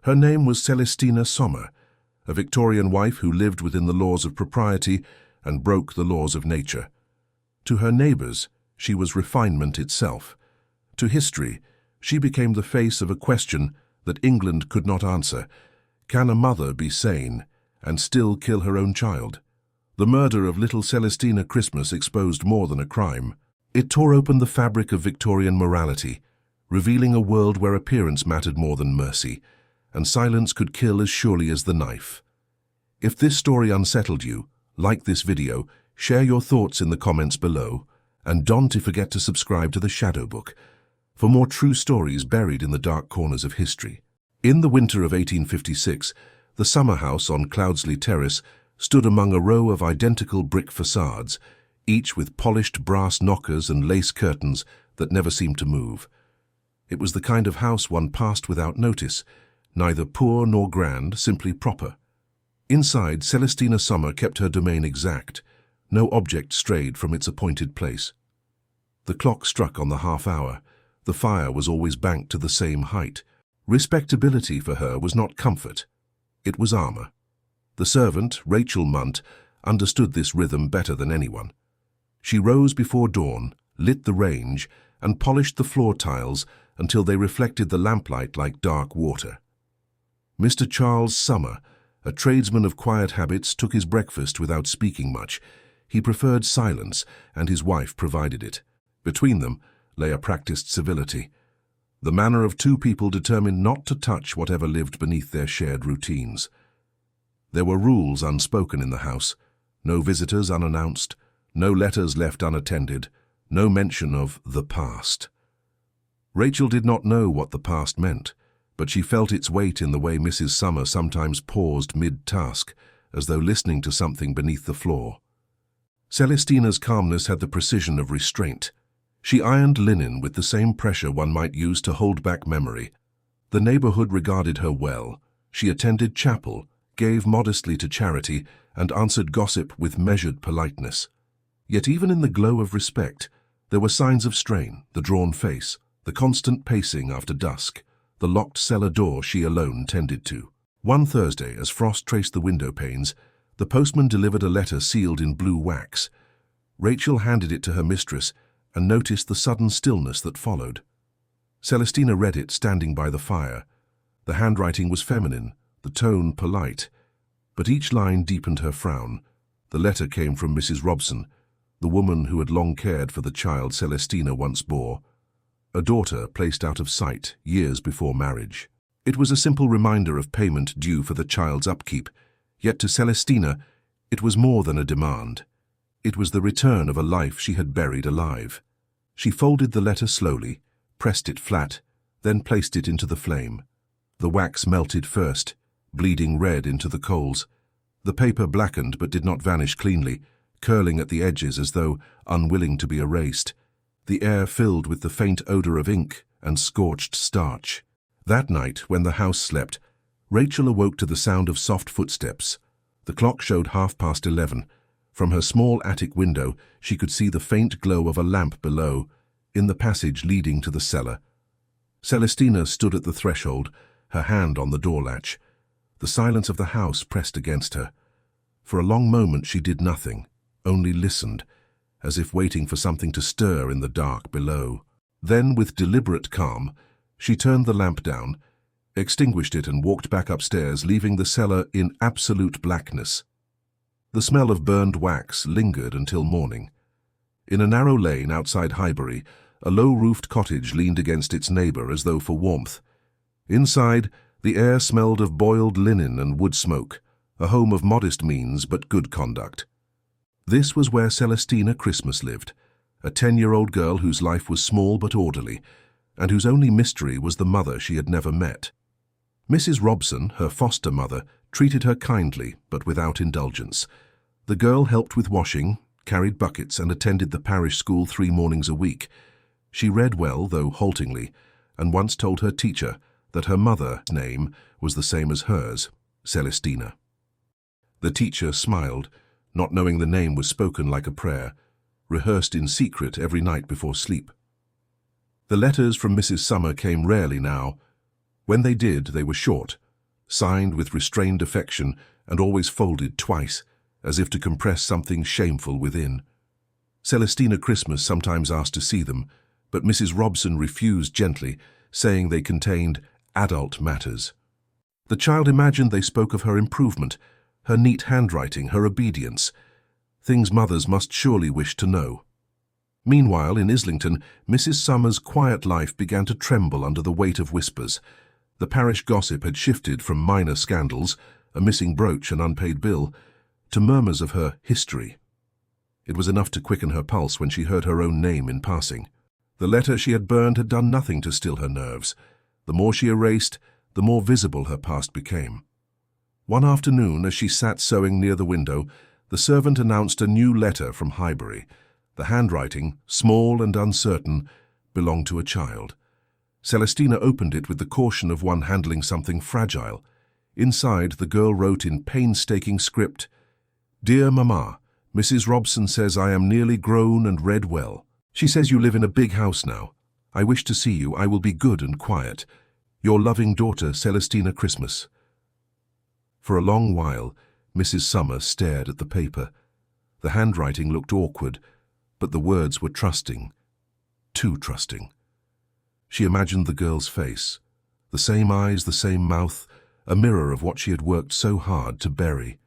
Her name was Celestina Sommer, a Victorian wife who lived within the laws of propriety and broke the laws of nature. To her neighbours, she was refinement itself. To history, she became the face of a question that England could not answer. Can a mother be sane and still kill her own child? The murder of little Celestina Christmas exposed more than a crime. It tore open the fabric of Victorian morality, revealing a world where appearance mattered more than mercy, and silence could kill as surely as the knife. If this story unsettled you, like this video, share your thoughts in the comments below, and don't forget to subscribe to the Shadow Book for more true stories buried in the dark corners of history. In the winter of 1856, the summer house on Cloudsley Terrace stood among a row of identical brick facades, each with polished brass knockers and lace curtains that never seemed to move. It was the kind of house one passed without notice, neither poor nor grand, simply proper. Inside, Celestina Summer kept her domain exact. No object strayed from its appointed place. The clock struck on the half-hour. The fire was always banked to the same height. Respectability for her was not comfort. It was armour. The servant, Rachel Munt, understood this rhythm better than anyone. She rose before dawn, lit the range, and polished the floor tiles until they reflected the lamplight like dark water. Mr. Charles Summer, a tradesman of quiet habits, took his breakfast without speaking much. He preferred silence, and his wife provided it. Between them lay a practiced civility, the manner of two people determined not to touch whatever lived beneath their shared routines. There were rules unspoken in the house: no visitors unannounced, no letters left unattended, no mention of the past. Rachel did not know what the past meant, but she felt its weight in the way Mrs. Summer sometimes paused mid-task, as though listening to something beneath the floor. Celestina's calmness had the precision of restraint. She ironed linen with the same pressure one might use to hold back memory. The neighbourhood regarded her well. She attended chapel, gave modestly to charity, and answered gossip with measured politeness. Yet even in the glow of respect, there were signs of strain: the drawn face, the constant pacing after dusk, the locked cellar door she alone tended to. One Thursday, as frost traced the window panes, the postman delivered a letter sealed in blue wax. Rachel handed it to her mistress and noticed the sudden stillness that followed. Celestina read it standing by the fire. The handwriting was feminine, the tone polite, but each line deepened her frown. The letter came from Mrs. Robson, the woman who had long cared for the child Celestina once bore, a daughter placed out of sight years before marriage. It was a simple reminder of payment due for the child's upkeep, yet to Celestina it was more than a demand. It was the return of a life she had buried alive. She folded the letter slowly, pressed it flat, then placed it into the flame. The wax melted first, bleeding red into the coals. The paper blackened but did not vanish cleanly, curling at the edges as though unwilling to be erased. The air filled with the faint odour of ink and scorched starch. That night, when the house slept, Rachel awoke to the sound of soft footsteps. The clock showed 11:30. From her small attic window, she could see the faint glow of a lamp below, in the passage leading to the cellar. Celestina stood at the threshold, her hand on the door latch. The silence of the house pressed against her. For a long moment she did nothing, only listened, as if waiting for something to stir in the dark below. Then, with deliberate calm, she turned the lamp down, extinguished it and walked back upstairs, leaving the cellar in absolute blackness. The smell of burned wax lingered until morning. In a narrow lane outside Hibbury, a low-roofed cottage leaned against its neighbour as though for warmth. Inside, the air smelled of boiled linen and wood smoke, a home of modest means but good conduct. This was where Celestina Christmas lived, a 10-year-old girl whose life was small but orderly, and whose only mystery was the mother she had never met. Mrs. Robson, her foster mother, treated her kindly but without indulgence. The girl helped with washing, carried buckets, and attended the parish school 3 mornings a week. She read well, though haltingly, and once told her teacher that her mother's name was the same as hers, Celestina. The teacher smiled, not knowing the name was spoken like a prayer, rehearsed in secret every night before sleep. The letters from Mrs. Summer came rarely now. When they did, they were short, signed with restrained affection and always folded twice, as if to compress something shameful within. Celestina Christmas sometimes asked to see them, but Mrs. Robson refused gently, saying they contained adult matters. The child imagined they spoke of her improvement, her neat handwriting, her obedience, things mothers must surely wish to know. Meanwhile, in Islington, Mrs. Summer's quiet life began to tremble under the weight of whispers. The parish gossip had shifted from minor scandals, a missing brooch, an unpaid bill, to murmurs of her history. It was enough to quicken her pulse when she heard her own name in passing. The letter she had burned had done nothing to still her nerves. The more she erased, the more visible her past became. One afternoon, as she sat sewing near the window, the servant announced a new letter from Hibbury. The handwriting, small and uncertain, belonged to a child. Celestina opened it with the caution of one handling something fragile. Inside, the girl wrote in painstaking script, "Dear Mamma, Mrs. Robson says I am nearly grown and read well. She says you live in a big house now. I wish to see you. I will be good and quiet. Your loving daughter, Celestina Christmas." For a long while, Mrs. Summer stared at the paper. The handwriting looked awkward, but the words were trusting, too trusting. She imagined the girl's face, the same eyes, the same mouth, a mirror of what she had worked so hard to bury.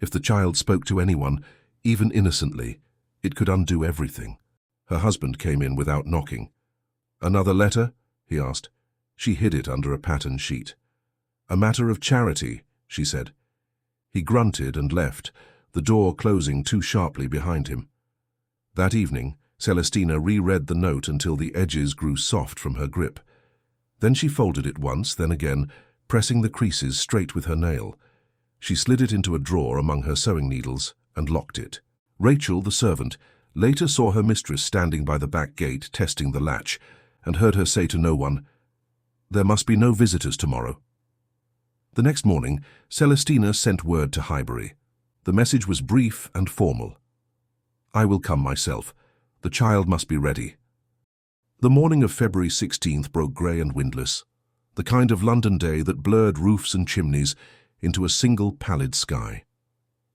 If the child spoke to anyone, even innocently, it could undo everything. Her husband came in without knocking. "Another letter?" he asked. She hid it under a pattern sheet. "A matter of charity," she said. He grunted and left, the door closing too sharply behind him. That evening, Celestina reread the note until the edges grew soft from her grip. Then she folded it once, then again, pressing the creases straight with her nail. She slid it into a drawer among her sewing needles and locked it. Rachel, the servant, later saw her mistress standing by the back gate testing the latch and heard her say to no one, "There must be no visitors tomorrow." The next morning, Celestina sent word to Hibbury. The message was brief and formal. "I will come myself. The child must be ready." The morning of February 16th broke grey and windless, the kind of London day that blurred roofs and chimneys into a single pallid sky.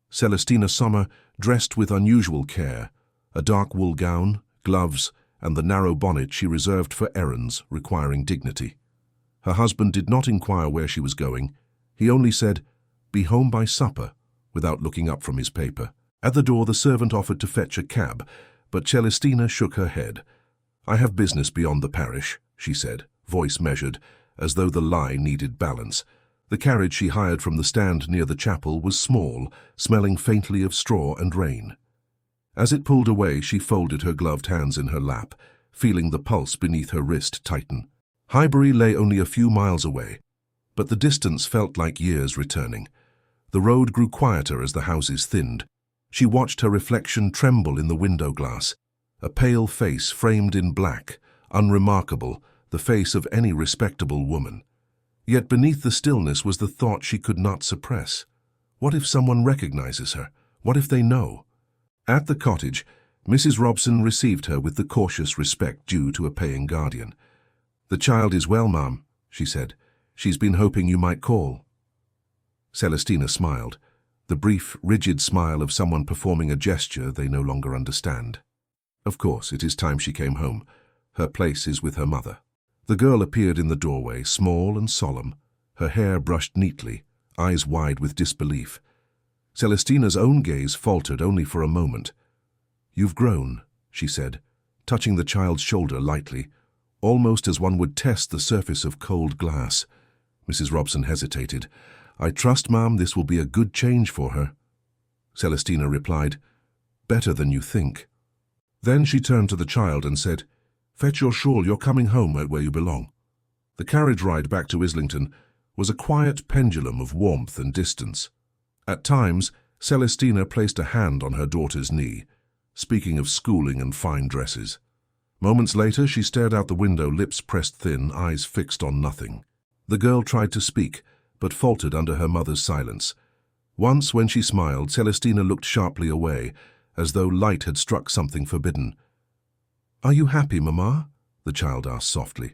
Celestina Sommer, dressed with unusual care, a dark wool gown, gloves, and the narrow bonnet she reserved for errands requiring dignity. Her husband did not inquire where she was going. He only said, "Be home by supper," without looking up from his paper. At the door, the servant offered to fetch a cab, but Celestina shook her head. "I have business beyond the parish," she said, voice measured, as though the lie needed balance. The carriage she hired from the stand near the chapel was small, smelling faintly of straw and rain. As it pulled away, she folded her gloved hands in her lap, feeling the pulse beneath her wrist tighten. Hibbury lay only a few miles away, but the distance felt like years returning. The road grew quieter as the houses thinned. She watched her reflection tremble in the window glass, a pale face framed in black, unremarkable, the face of any respectable woman. Yet beneath the stillness was the thought she could not suppress. What if someone recognizes her? What if they know? At the cottage, Mrs. Robson received her with the cautious respect due to a paying guardian. "The child is well, ma'am," she said. "She's been hoping you might call." Celestina smiled, the brief, rigid smile of someone performing a gesture they no longer understand. Of course, it is time she came home. Her place is with her mother. The girl appeared in the doorway, small and solemn, her hair brushed neatly, eyes wide with disbelief. Celestina's own gaze faltered only for a moment. "You've grown," she said, touching the child's shoulder lightly, almost as one would test the surface of cold glass. Mrs. Robson hesitated. "I trust, ma'am, this will be a good change for her." Celestina replied, "Better than you think." Then she turned to the child and said, "Fetch your shawl, you're coming home where you belong." The carriage ride back to Islington was a quiet pendulum of warmth and distance. At times, Celestina placed a hand on her daughter's knee, speaking of schooling and fine dresses. Moments later, she stared out the window, lips pressed thin, eyes fixed on nothing. The girl tried to speak, but faltered under her mother's silence. Once, when she smiled, Celestina looked sharply away, as though light had struck something forbidden. "Are you happy, Mamma?" the child asked softly.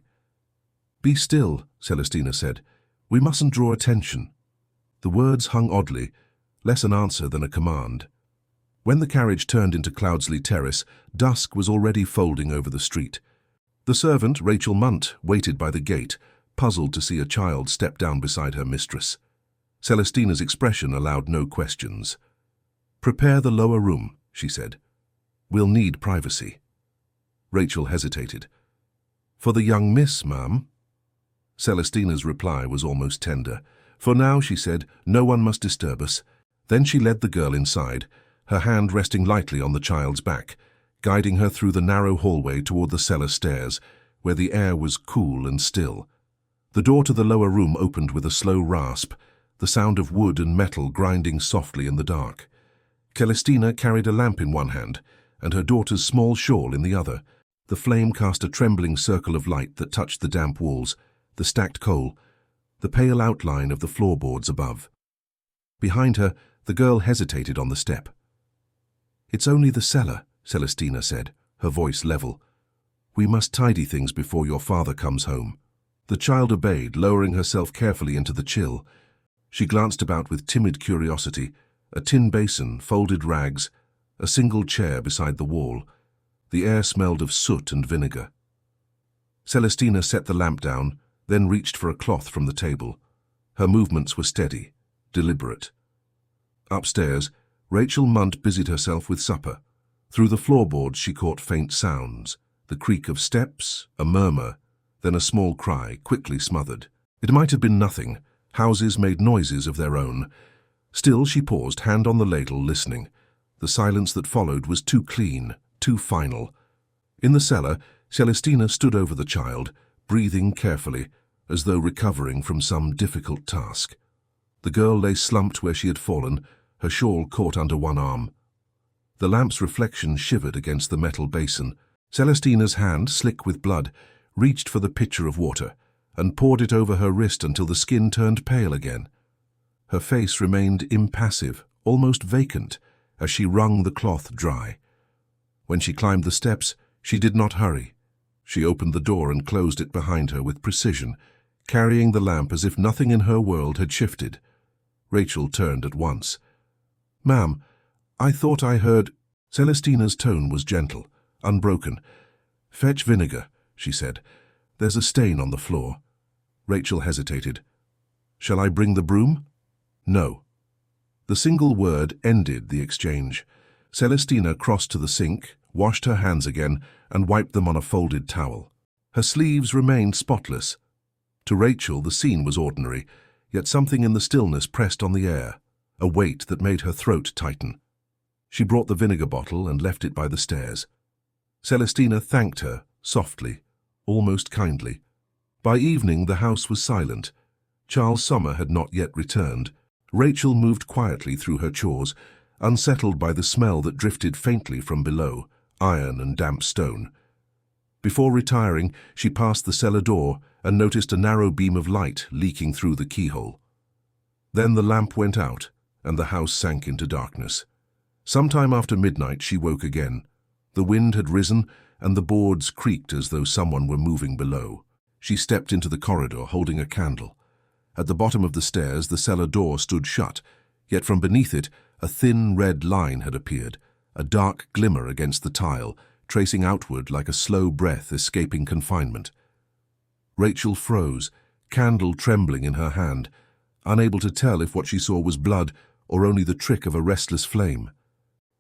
"Be still," Celestina said. We mustn't draw attention." The words hung oddly, less an answer than a command. When the carriage turned into Cloudsley Terrace, dusk was already folding over the street. The servant, Rachel Munt, waited by the gate, puzzled to see a child step down beside her mistress. Celestina's expression allowed no questions. "Prepare the lower room," she said. "We'll need privacy." Rachel hesitated. "For the young miss, ma'am?" Celestina's reply was almost tender. "For now," she said, "no one must disturb us." Then she led the girl inside, her hand resting lightly on the child's back, guiding her through the narrow hallway toward the cellar stairs, where the air was cool and still. The door to the lower room opened with a slow rasp, the sound of wood and metal grinding softly in the dark. Celestina carried a lamp in one hand, and her daughter's small shawl in the other. The flame cast a trembling circle of light that touched the damp walls, the stacked coal, the pale outline of the floorboards above. Behind her, the girl hesitated on the step. "It's only the cellar," Celestina said, her voice level. "We must tidy things before your father comes home." The child obeyed, lowering herself carefully into the chill. She glanced about with timid curiosity, a tin basin, folded rags, a single chair beside the wall. The air smelled of soot and vinegar. Celestina set the lamp down, then reached for a cloth from the table. Her movements were steady, deliberate. Upstairs, Rachel Munt busied herself with supper. Through the floorboards she caught faint sounds, the creak of steps, a murmur, then a small cry, quickly smothered. It might have been nothing. Houses made noises of their own. Still she paused, hand on the ladle, listening. The silence that followed was too clean, too final. In the cellar, Celestina stood over the child, breathing carefully, as though recovering from some difficult task. The girl lay slumped where she had fallen, her shawl caught under one arm. The lamp's reflection shivered against the metal basin. Celestina's hand, slick with blood, reached for the pitcher of water and poured it over her wrist until the skin turned pale again. Her face remained impassive, almost vacant, as she wrung the cloth dry. When she climbed the steps, she did not hurry. She opened the door and closed it behind her with precision, carrying the lamp as if nothing in her world had shifted. Rachel turned at once. "Ma'am, I thought I heard—" Celestina's tone was gentle, unbroken. "Fetch vinegar," she said. "There's a stain on the floor." Rachel hesitated. "Shall I bring the broom?" "No." The single word ended the exchange. Celestina crossed to the sink, washed her hands again, and wiped them on a folded towel. Her sleeves remained spotless. To Rachel, the scene was ordinary, yet something in the stillness pressed on the air, a weight that made her throat tighten. She brought the vinegar bottle and left it by the stairs. Celestina thanked her, softly, almost kindly. By evening, the house was silent. Charles Sommer had not yet returned. Rachel moved quietly through her chores, unsettled by the smell that drifted faintly from below, iron and damp stone. Before retiring, she passed the cellar door and noticed a narrow beam of light leaking through the keyhole. Then the lamp went out, and the house sank into darkness. Sometime after midnight, she woke again. The wind had risen, and the boards creaked as though someone were moving below. She stepped into the corridor, holding a candle. At the bottom of the stairs, the cellar door stood shut, yet from beneath it, a thin red line had appeared, a dark glimmer against the tile, tracing outward like a slow breath escaping confinement. Rachel froze, candle trembling in her hand, unable to tell if what she saw was blood or only the trick of a restless flame.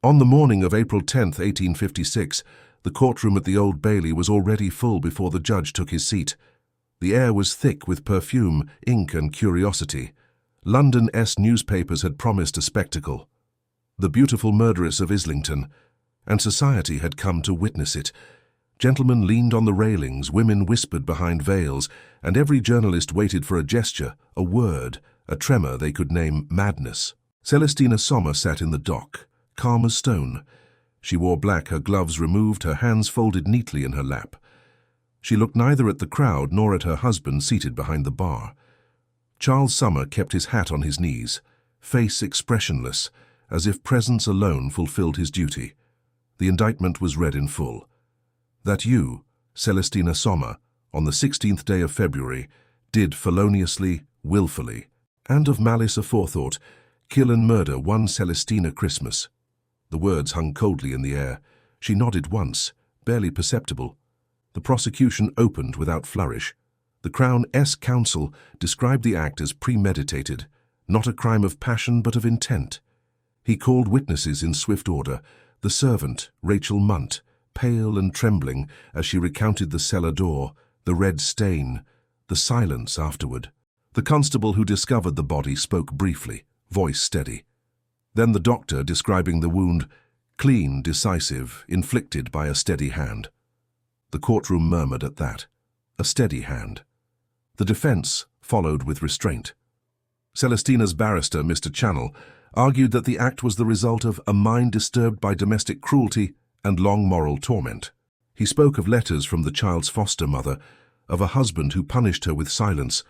On the morning of April 10, 1856, the courtroom at the Old Bailey was already full before the judge took his seat. The air was thick with perfume, ink and curiosity. London-esque newspapers had promised a spectacle. The beautiful murderess of Islington, and society had come to witness it. Gentlemen leaned on the railings, women whispered behind veils, and every journalist waited for a gesture, a word, a tremor they could name madness. Celestina Sommer sat in the dock, calm as stone. She wore black, her gloves removed, her hands folded neatly in her lap. She looked neither at the crowd nor at her husband seated behind the bar. Charles Sommer kept his hat on his knees, face expressionless, as if presence alone fulfilled his duty. The indictment was read in full. That you, Celestina Sommer, on the 16th day of February, did feloniously, willfully, and of malice aforethought, kill and murder one Celestina Christmas. The words hung coldly in the air. She nodded once, barely perceptible. The prosecution opened without flourish. The Crown's counsel described the act as premeditated, not a crime of passion but of intent. He called witnesses in swift order. The servant, Rachel Munt, pale and trembling as she recounted the cellar door, the red stain, the silence afterward. The constable who discovered the body spoke briefly, voice steady. Then the doctor describing the wound, clean, decisive, inflicted by a steady hand. The courtroom murmured at that. A steady hand. The defense followed with restraint. Celestina's barrister, Mr. Channell, argued that the act was the result of a mind disturbed by domestic cruelty and long moral torment. He spoke of letters from the child's foster mother, of a husband who punished her with silence,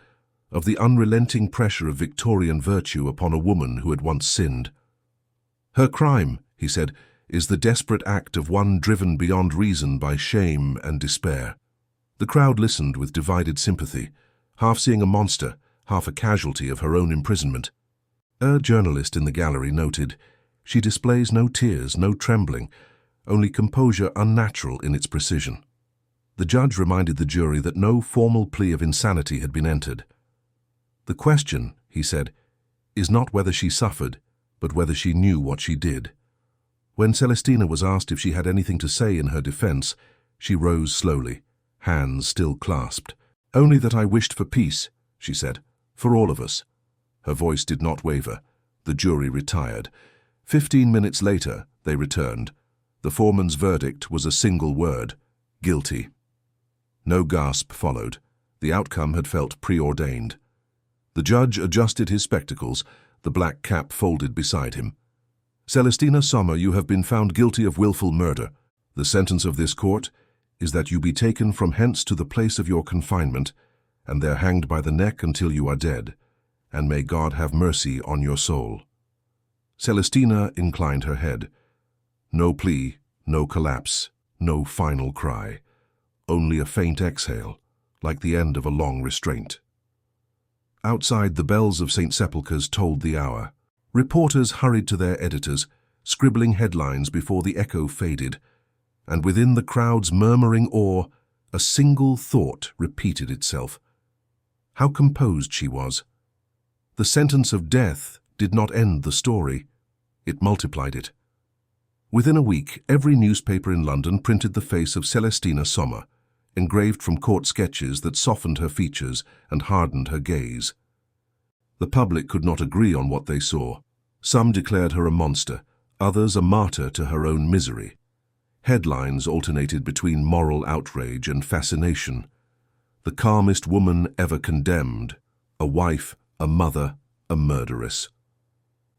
of the unrelenting pressure of Victorian virtue upon a woman who had once sinned. Her crime, he said, is the desperate act of one driven beyond reason by shame and despair. The crowd listened with divided sympathy, half seeing a monster, half a casualty of her own imprisonment. A journalist in the gallery noted, "She displays no tears, no trembling, only composure unnatural in its precision." The judge reminded the jury that no formal plea of insanity had been entered. "The question," he said, "is not whether she suffered, but whether she knew what she did." When Celestina was asked if she had anything to say in her defense, she rose slowly, hands still clasped. "Only that I wished for peace," she said, "for all of us." Her voice did not waver. The jury retired. 15 minutes later, they returned. The foreman's verdict was a single word: guilty. No gasp followed. The outcome had felt preordained. The judge adjusted his spectacles, the black cap folded beside him. "Celestina Sommer, you have been found guilty of willful murder. The sentence of this court is that you be taken from hence to the place of your confinement, and there hanged by the neck until you are dead, and may God have mercy on your soul." Celestina inclined her head. No plea, no collapse, no final cry. Only a faint exhale, like the end of a long restraint. Outside, the bells of St. Sepulchre's tolled the hour. Reporters hurried to their editors, scribbling headlines before the echo faded, and within the crowd's murmuring awe, a single thought repeated itself. How composed she was. The sentence of death did not end the story. It multiplied it. Within a week, every newspaper in London printed the face of Celestina Sommer, engraved from court sketches that softened her features and hardened her gaze. The public could not agree on what they saw. Some declared her a monster, others a martyr to her own misery. Headlines alternated between moral outrage and fascination. The calmest woman ever condemned, a wife, a mother, a murderess.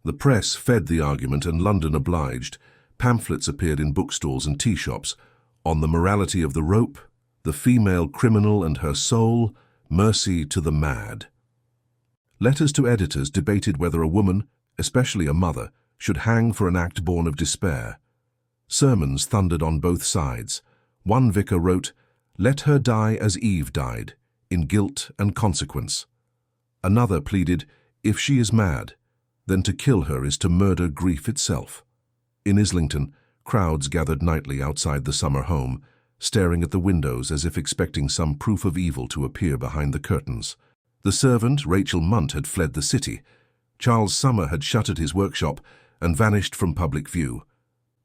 The press fed the argument and London obliged. Pamphlets appeared in bookstores and tea shops on the morality of the rope, the female criminal and her soul, mercy to the mad. Letters to editors debated whether a woman, especially a mother, should hang for an act born of despair. Sermons thundered on both sides. One vicar wrote, "Let her die as Eve died, in guilt and consequence." Another pleaded, "If she is mad, then to kill her is to murder grief itself." In Islington, crowds gathered nightly outside the summer home, staring at the windows as if expecting some proof of evil to appear behind the curtains. The servant, Rachel Munt, had fled the city. Charles Summer had shuttered his workshop and vanished from public view.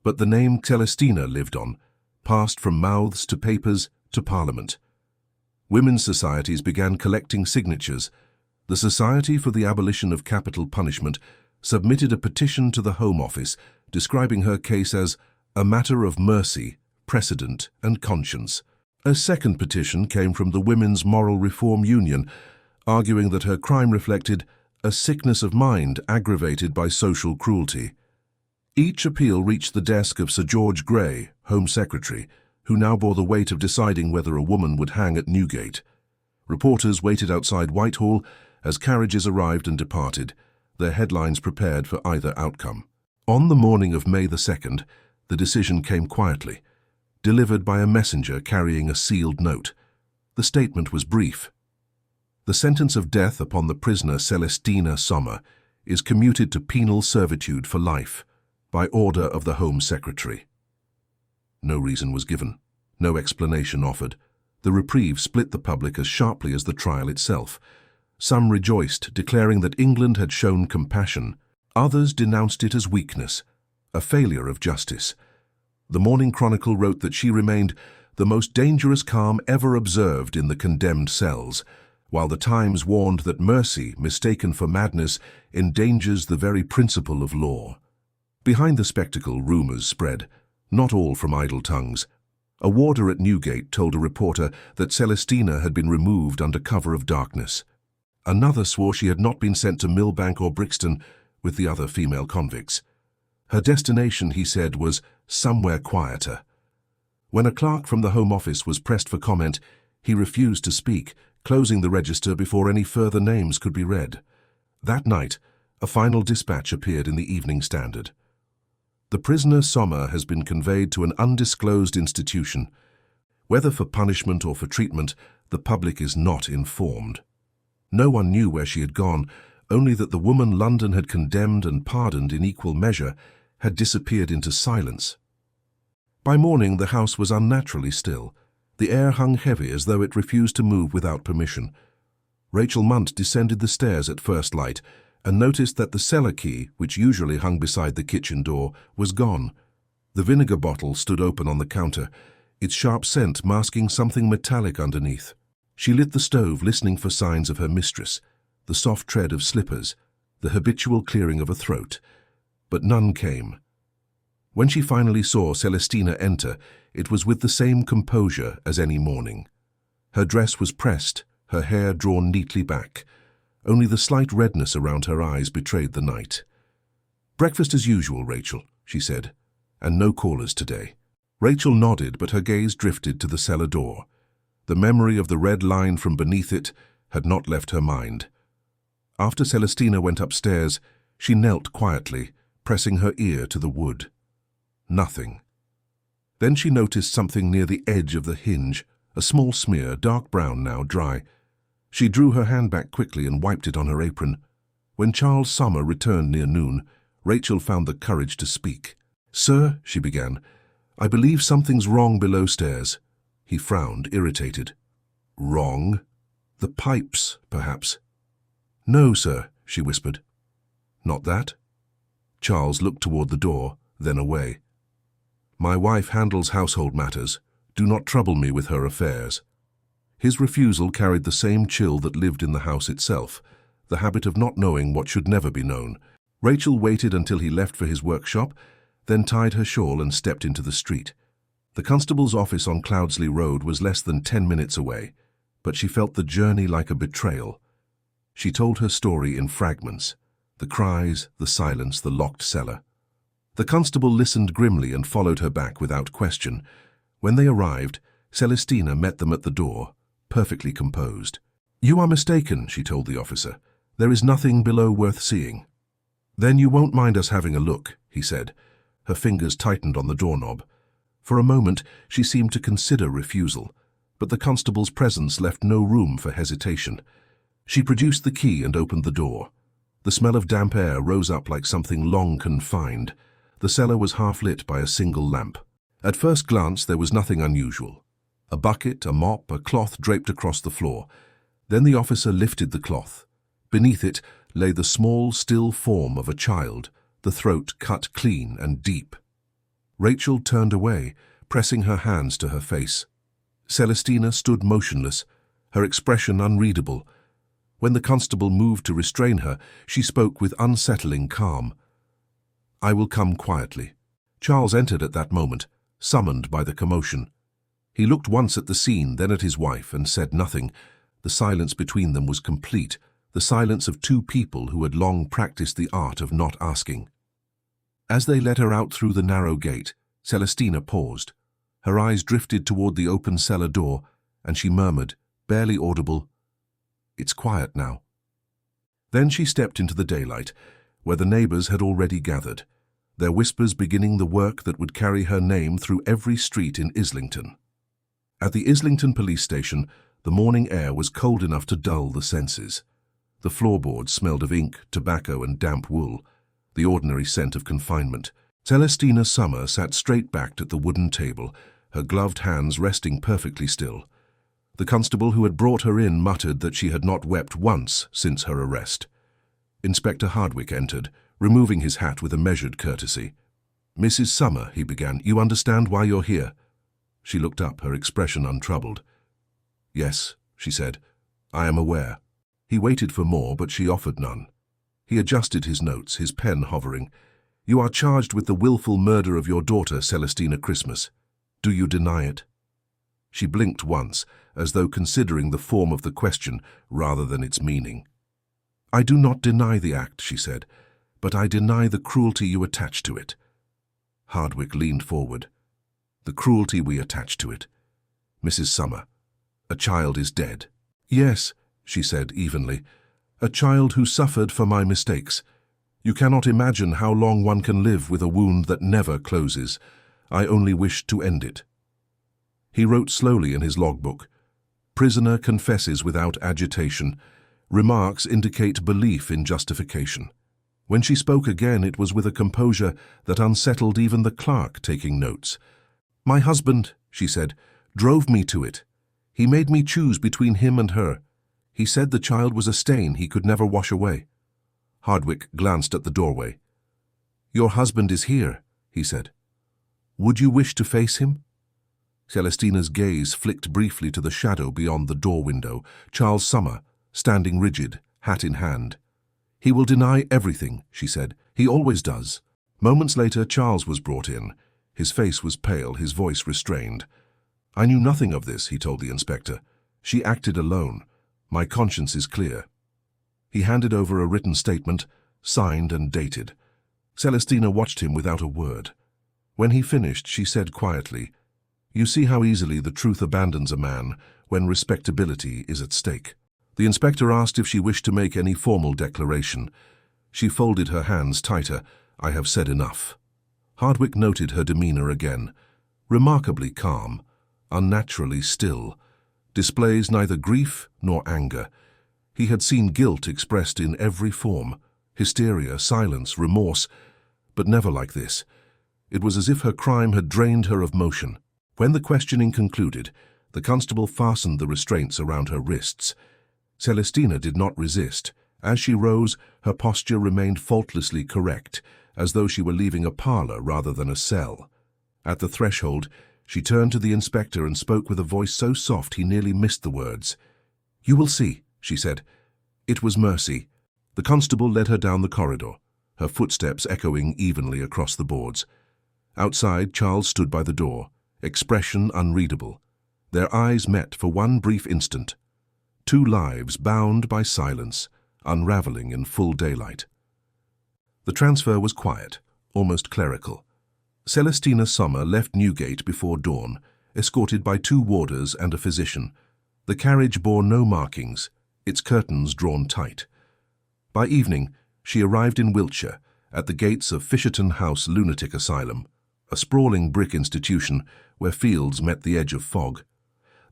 But the name Celestina lived on, passed from mouths to papers to Parliament. Women's societies began collecting signatures. The Society for the Abolition of Capital Punishment submitted a petition to the Home Office describing her case as a matter of mercy, precedent and conscience. A second petition came from the Women's Moral Reform Union, arguing that her crime reflected a sickness of mind aggravated by social cruelty. Each appeal reached the desk of Sir George Grey, Home Secretary, who now bore the weight of deciding whether a woman would hang at Newgate. Reporters waited outside Whitehall as carriages arrived and departed, their headlines prepared for either outcome. On the morning of May the 2nd, the decision came quietly, delivered by a messenger carrying a sealed note. The statement was brief. The sentence of death upon the prisoner Celestina Sommer is commuted to penal servitude for life by order of the Home Secretary. No reason was given, no explanation offered. The reprieve split the public as sharply as the trial itself. Some rejoiced, declaring that England had shown compassion. Others denounced it as weakness, a failure of justice. The Morning Chronicle wrote that she remained the most dangerous calm ever observed in the condemned cells, while the Times warned that mercy, mistaken for madness, endangers the very principle of law. Behind the spectacle, rumours spread, not all from idle tongues. A warder at Newgate told a reporter that Celestina had been removed under cover of darkness. Another swore she had not been sent to Millbank or Brixton with the other female convicts. Her destination, he said, was somewhere quieter. When a clerk from the Home Office was pressed for comment, he refused to speak, closing the register before any further names could be read. That night, a final dispatch appeared in the Evening Standard. The prisoner Sommer has been conveyed to an undisclosed institution. Whether for punishment or for treatment, the public is not informed. No one knew where she had gone, only that the woman London had condemned and pardoned in equal measure had disappeared into silence. By morning, the house was unnaturally still. The air hung heavy as though it refused to move without permission. Rachel Munt descended the stairs at first light and noticed that the cellar key, which usually hung beside the kitchen door, was gone. The vinegar bottle stood open on the counter, its sharp scent masking something metallic underneath. She lit the stove, listening for signs of her mistress, the soft tread of slippers, the habitual clearing of a throat. But none came. When she finally saw Celestina enter, it was with the same composure as any morning. Her dress was pressed, her hair drawn neatly back. Only the slight redness around her eyes betrayed the night. "Breakfast as usual, Rachel," she said, "and no callers today." Rachel nodded, but her gaze drifted to the cellar door. The memory of the red line from beneath it had not left her mind. After Celestina went upstairs, she knelt quietly, pressing her ear to the wood. Nothing. Then she noticed something near the edge of the hinge, a small smear, dark brown now, dry. She drew her hand back quickly and wiped it on her apron. When Charles Summer returned near noon, Rachel found the courage to speak. "Sir," she began, "I believe something's wrong below stairs." He frowned, irritated. "Wrong? The pipes, perhaps?" "No, sir," she whispered. "Not that?" Charles looked toward the door, then away. "My wife handles household matters. Do not trouble me with her affairs." His refusal carried the same chill that lived in the house itself, the habit of not knowing what should never be known. Rachel waited until he left for his workshop, then tied her shawl and stepped into the street. The constable's office on Cloudsley Road was less than 10 minutes away, but she felt the journey like a betrayal. She told her story in fragments, the cries, the silence, the locked cellar. The constable listened grimly and followed her back without question. When they arrived, Celestina met them at the door, perfectly composed. "You are mistaken," she told the officer. "There is nothing below worth seeing." "Then you won't mind us having a look," he said. Her fingers tightened on the doorknob. For a moment, she seemed to consider refusal, but the constable's presence left no room for hesitation. She produced the key and opened the door. The smell of damp air rose up like something long confined. The cellar was half lit by a single lamp. At first glance, there was nothing unusual. A bucket, a mop, a cloth draped across the floor. Then the officer lifted the cloth. Beneath it lay the small, still form of a child, the throat cut clean and deep. Rachel turned away, pressing her hands to her face. Celestina stood motionless, her expression unreadable. When the constable moved to restrain her, she spoke with unsettling calm. "I will come quietly." Charles entered at that moment, summoned by the commotion. He looked once at the scene, then at his wife, and said nothing. The silence between them was complete, the silence of two people who had long practiced the art of not asking. As they let her out through the narrow gate, Celestina paused. Her eyes drifted toward the open cellar door, and she murmured, barely audible, "It's quiet now." Then she stepped into the daylight, where the neighbors had already gathered, their whispers beginning the work that would carry her name through every street in Islington. At the Islington police station, The morning air was cold enough to dull the senses. The floorboards smelled of ink, tobacco, and damp wool, the ordinary scent of confinement. Celestina Summer sat straight-backed at the wooden table, her gloved hands resting perfectly still. The constable who had brought her in muttered that she had not wept once since her arrest. Inspector Hardwick entered, removing his hat with a measured courtesy. "Mrs. Summer," he began, "you understand why you're here?" She looked up, her expression untroubled. "Yes," she said, "I am aware." He waited for more, but she offered none. He adjusted his notes, his pen hovering. "You are charged with the willful murder of your daughter, Celestina Christmas. Do you deny it?" She blinked once, as though considering the form of the question rather than its meaning. "I do not deny the act," she said, "but I deny the cruelty you attach to it." Hardwick leaned forward. "The cruelty we attach to it. Mrs. Summer, a child is dead." "Yes," she said evenly, "a child who suffered for my mistakes. You cannot imagine how long one can live with a wound that never closes. I only wish to end it." He wrote slowly in his logbook. "Prisoner confesses without agitation. Remarks indicate belief in justification." When she spoke again, it was with a composure that unsettled even the clerk taking notes. "My husband," she said, "drove me to it. He made me choose between him and her. He said the child was a stain he could never wash away." Hardwick glanced at the doorway. "Your husband is here," he said. "Would you wish to face him?" Celestina's gaze flicked briefly to the shadow beyond the door window, Charles Summer, standing rigid, hat in hand. "He will deny everything," she said. "He always does." Moments later, Charles was brought in. His face was pale, his voice restrained. "I knew nothing of this," he told the inspector. "She acted alone. My conscience is clear." He handed over a written statement, signed and dated. Celestina watched him without a word. When he finished, she said quietly, "You see how easily the truth abandons a man when respectability is at stake." The inspector asked if she wished to make any formal declaration. She folded her hands tighter. "I have said enough." Hardwick noted her demeanor again. Remarkably calm, unnaturally still, displays neither grief nor anger. He had seen guilt expressed in every form, hysteria, silence, remorse, but never like this. It was as if her crime had drained her of motion. When the questioning concluded, the constable fastened the restraints around her wrists. Celestina did not resist. As she rose, her posture remained faultlessly correct, as though she were leaving a parlor rather than a cell. At the threshold, she turned to the inspector and spoke with a voice so soft he nearly missed the words. "You will see," she said. "It was mercy." The constable led her down the corridor, her footsteps echoing evenly across the boards. Outside, Charles stood by the door, expression unreadable. Their eyes met for one brief instant. Two lives bound by silence, unraveling in full daylight. The transfer was quiet, almost clerical. Celestina Sommer left Newgate before dawn, escorted by 2 warders and a physician. The carriage bore no markings, its curtains drawn tight. By evening, she arrived in Wiltshire, at the gates of Fisherton House Lunatic Asylum, a sprawling brick institution where fields met the edge of fog.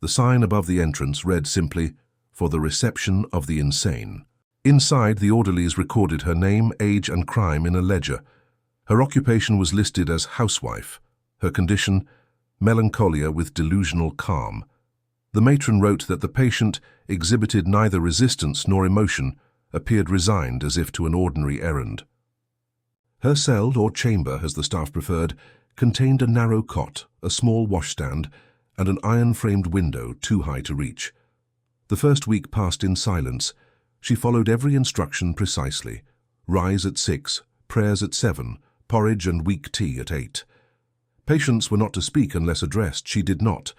The sign above the entrance read simply, "For the reception of the insane." Inside, the orderlies recorded her name, age, and crime in a ledger. Her occupation was listed as housewife. Her condition, melancholia with delusional calm. The matron wrote that the patient exhibited neither resistance nor emotion, appeared resigned as if to an ordinary errand. Her cell, or chamber as the staff preferred, contained a narrow cot, a small washstand, and an iron-framed window too high to reach. The first week passed in silence. She followed every instruction precisely. Rise at 6, prayers at 7, porridge and weak tea at 8. Patients were not to speak unless addressed. She did not.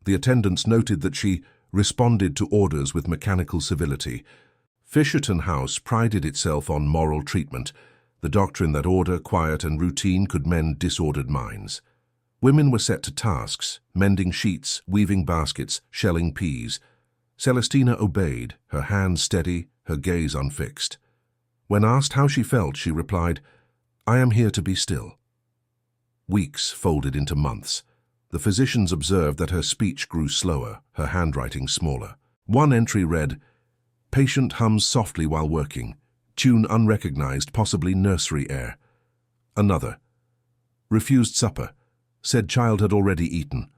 The attendants noted that she responded to orders with mechanical civility. Fisherton House prided itself on moral treatment, the doctrine that order, quiet and routine could mend disordered minds. Women were set to tasks, mending sheets, weaving baskets, shelling peas. Celestina obeyed, her hands steady, her gaze unfixed. When asked how she felt, she replied, "I am here to be still." Weeks folded into months. The physicians observed that her speech grew slower, her handwriting smaller. One entry read, "Patient hums softly while working. Tune unrecognized, possibly nursery air." Another, "Refused supper. Said child had already eaten."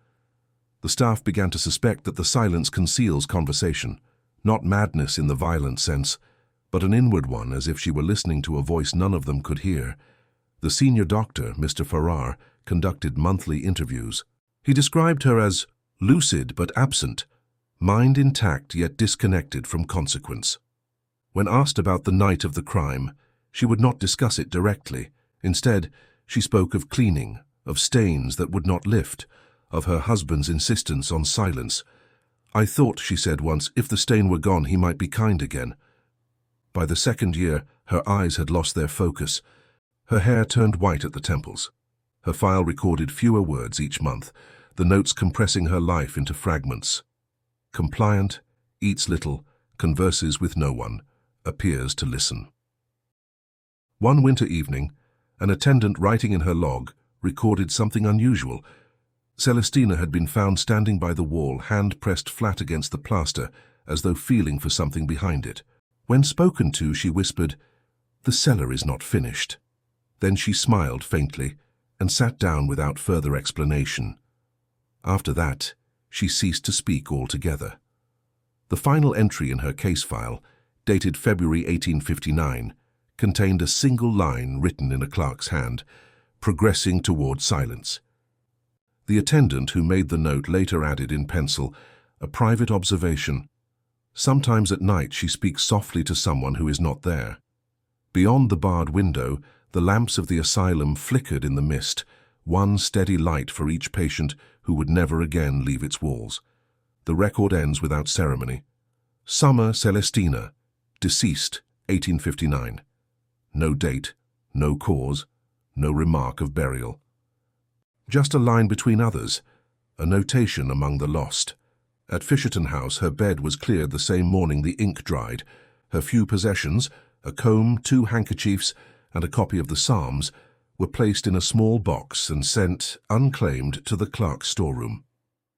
The staff began to suspect that the silence conceals conversation, not madness in the violent sense, but an inward one, as if she were listening to a voice none of them could hear. The senior doctor, Mr. Farrar, conducted monthly interviews. He described her as lucid but absent, mind intact yet disconnected from consequence. When asked about the night of the crime, she would not discuss it directly. Instead, she spoke of cleaning, of stains that would not lift, of her husband's insistence on silence. "I thought," she said once, "if the stain were gone, he might be kind again." By the second year, her eyes had lost their focus. Her hair turned white at the temples. Her file recorded fewer words each month, the notes compressing her life into fragments. Compliant, eats little, converses with no one, appears to listen. One winter evening, an attendant writing in her log recorded something unusual. Celestina had been found standing by the wall, hand pressed flat against the plaster, as though feeling for something behind it. When spoken to, she whispered, "The cellar is not finished." Then she smiled faintly and sat down without further explanation. After that, she ceased to speak altogether. The final entry in her case file, dated February 1859, contained a single line written in a clerk's hand, "Progressing toward silence." The attendant who made the note later added in pencil, "A private observation. Sometimes at night she speaks softly to someone who is not there." Beyond the barred window, the lamps of the asylum flickered in the mist, one steady light for each patient who would never again leave its walls. The record ends without ceremony. Summer Celestina, deceased, 1859. No date, no cause, no remark of burial. Just a line between others, a notation among the lost. At Fisherton House, her bed was cleared the same morning the ink dried. Her few possessions, a comb, 2 handkerchiefs, and a copy of the Psalms, were placed in a small box and sent, unclaimed, to the clerk's storeroom.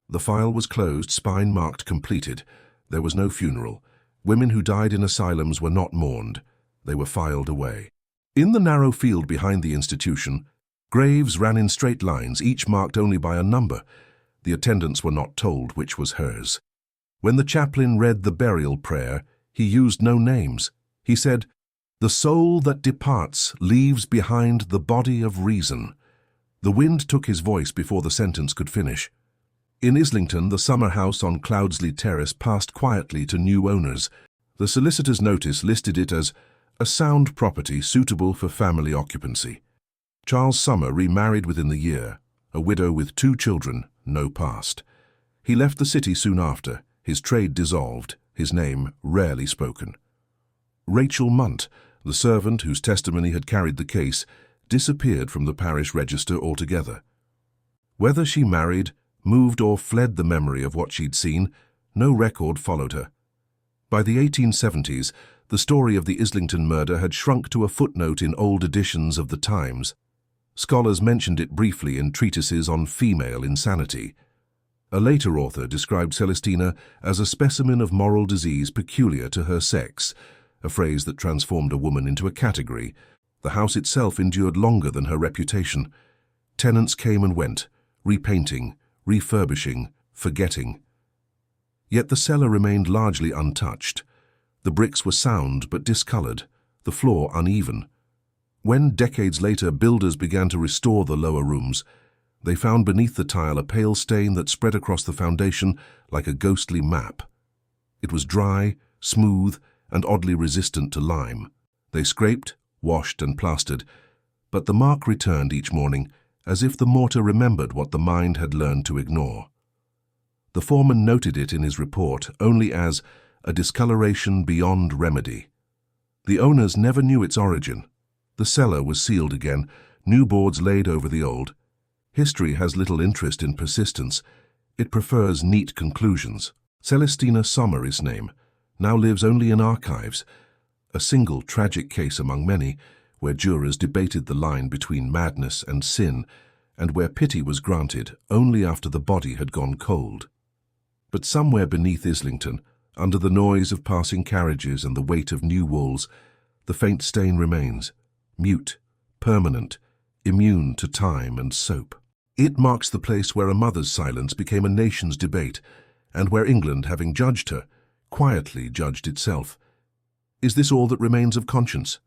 The file was closed, spine marked completed. There was no funeral. Women who died in asylums were not mourned. They were filed away. In the narrow field behind the institution, graves ran in straight lines, each marked only by a number. The attendants were not told which was hers. When the chaplain read the burial prayer, he used no names. He said, "The soul that departs leaves behind the body of reason." The wind took his voice before the sentence could finish. In Islington, the summer house on Cloudsley Terrace passed quietly to new owners. The solicitor's notice listed it as a sound property suitable for family occupancy. Charles Summer remarried within the year, a widow with 2 children, no past. He left the city soon after, his trade dissolved, his name rarely spoken. Rachel Munt, the servant whose testimony had carried the case, disappeared from the parish register altogether. Whether she married, moved, or fled the memory of what she'd seen, no record followed her. By the 1870s, the story of the Islington murder had shrunk to a footnote in old editions of the Times. Scholars mentioned it briefly in treatises on female insanity. A later author described Celestina as a specimen of moral disease peculiar to her sex, a phrase that transformed a woman into a category. The house itself endured longer than her reputation. Tenants came and went, repainting, refurbishing, forgetting. Yet the cellar remained largely untouched. The bricks were sound but discolored, the floor uneven. When, decades later, builders began to restore the lower rooms, they found beneath the tile a pale stain that spread across the foundation like a ghostly map. It was dry, smooth, and oddly resistant to lime. They scraped, washed, and plastered, but the mark returned each morning, as if the mortar remembered what the mind had learned to ignore. The foreman noted it in his report only as a discoloration beyond remedy. The owners never knew its origin. The cellar was sealed again, new boards laid over the old. History has little interest in persistence. It prefers neat conclusions. Celestina Sommer, name, now lives only in archives, a single tragic case among many, where jurors debated the line between madness and sin, and where pity was granted only after the body had gone cold. But somewhere beneath Islington, under the noise of passing carriages and the weight of new walls, the faint stain remains, mute, permanent, immune to time and soap. It marks the place where a mother's silence became a nation's debate, and where England, having judged her, quietly judged itself. Is this all that remains of conscience?